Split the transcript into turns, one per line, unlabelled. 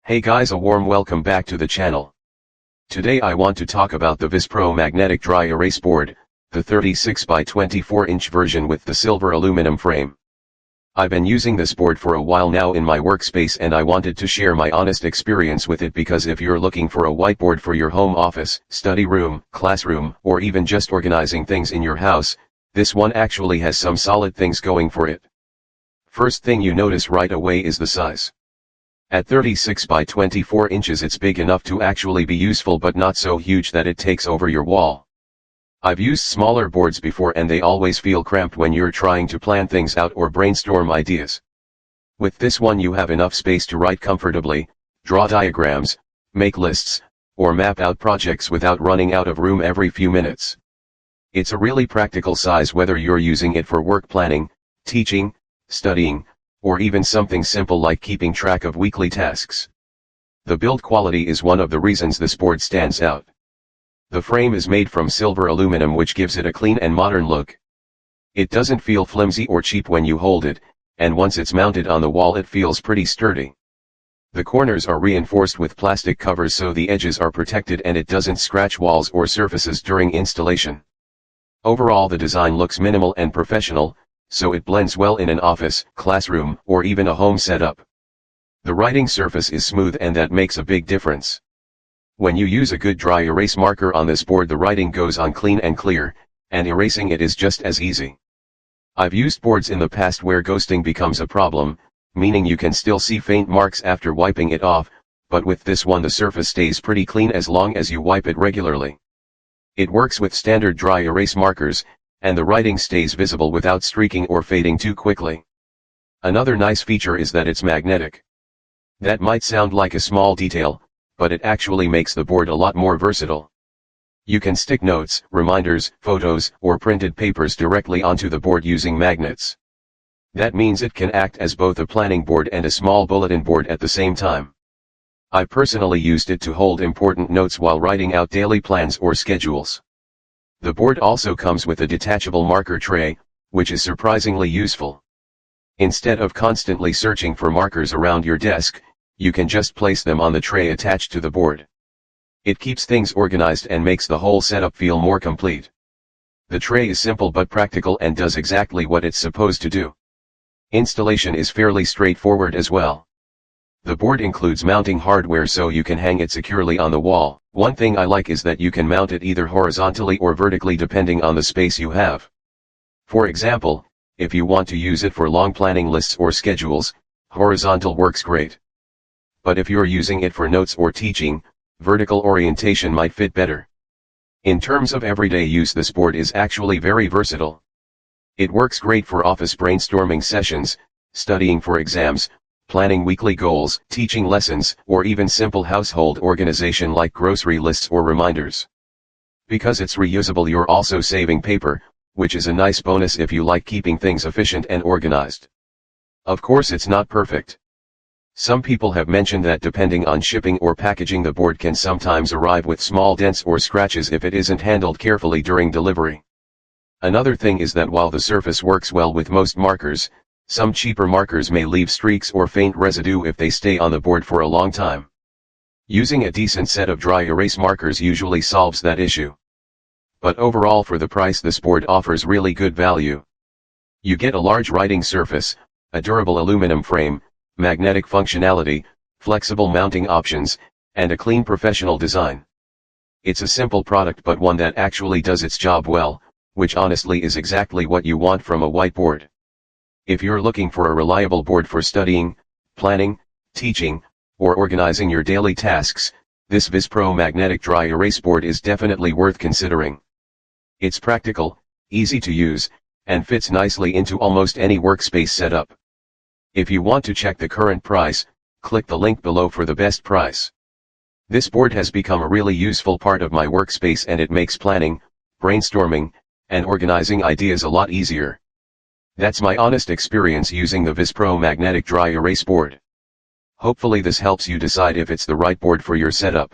Hey guys, a warm welcome back to the channel. Today I want to talk about the VIZ-PRO magnetic dry erase board, the 36 by 24 inch version with the silver aluminum frame. I've been using this board for a while now in my workspace and I wanted to share my honest experience with it because if you're looking for a whiteboard for your home office, study room, classroom, or even just organizing things in your house, this one actually has some solid things going for it. First thing you notice right away is the size. At 36 by 24 inches it's big enough to actually be useful but not so huge that it takes over your wall. I've used smaller boards before and they always feel cramped when you're trying to plan things out or brainstorm ideas. With this one you have enough space to write comfortably, draw diagrams, make lists, or map out projects without running out of room every few minutes. It's a really practical size whether you're using it for work planning, teaching, studying, or even something simple like keeping track of weekly tasks. The build quality is one of the reasons this board stands out. The frame is made from silver aluminum which gives it a clean and modern look. It doesn't feel flimsy or cheap when you hold it, and once it's mounted on the wall it feels pretty sturdy. The corners are reinforced with plastic covers so the edges are protected and it doesn't scratch walls or surfaces during installation. Overall the design looks minimal and professional, so it blends well in an office, classroom, or even a home setup. The writing surface is smooth and that makes a big difference. When you use a good dry erase marker on this board the writing goes on clean and clear, and erasing it is just as easy. I've used boards in the past where ghosting becomes a problem, meaning you can still see faint marks after wiping it off, but with this one the surface stays pretty clean as long as you wipe it regularly. It works with standard dry erase markers, and the writing stays visible without streaking or fading too quickly. Another nice feature is that it's magnetic. That might sound like a small detail, but it actually makes the board a lot more versatile. You can stick notes, reminders, photos, or printed papers directly onto the board using magnets. That means it can act as both a planning board and a small bulletin board at the same time. I personally used it to hold important notes while writing out daily plans or schedules. The board also comes with a detachable marker tray, which is surprisingly useful. Instead of constantly searching for markers around your desk, you can just place them on the tray attached to the board. It keeps things organized and makes the whole setup feel more complete. The tray is simple but practical and does exactly what it's supposed to do. Installation is fairly straightforward as well. The board includes mounting hardware so you can hang it securely on the wall. One thing I like is that you can mount it either horizontally or vertically depending on the space you have. For example, if you want to use it for long planning lists or schedules, horizontal works great. But if you're using it for notes or teaching, vertical orientation might fit better. In terms of everyday use this board is actually very versatile. It works great for office brainstorming sessions, studying for exams, planning weekly goals, teaching lessons, or even simple household organization like grocery lists or reminders. Because it's reusable you're also saving paper, which is a nice bonus if you like keeping things efficient and organized. Of course it's not perfect. Some people have mentioned that depending on shipping or packaging the board can sometimes arrive with small dents or scratches if it isn't handled carefully during delivery. Another thing is that while the surface works well with most markers, some cheaper markers may leave streaks or faint residue if they stay on the board for a long time. Using a decent set of dry erase markers usually solves that issue. But overall for the price this board offers really good value. You get a large writing surface, a durable aluminum frame, magnetic functionality, flexible mounting options, and a clean professional design. It's a simple product but one that actually does its job well, which honestly is exactly what you want from a whiteboard. If you're looking for a reliable board for studying, planning, teaching, or organizing your daily tasks, this VIZ-PRO magnetic dry erase board is definitely worth considering. It's practical, easy to use, and fits nicely into almost any workspace setup. If you want to check the current price, click the link below for the best price. This board has become a really useful part of my workspace and it makes planning, brainstorming, and organizing ideas a lot easier. That's my honest experience using the VIZ-PRO magnetic dry erase board. Hopefully this helps you decide if it's the right board for your setup.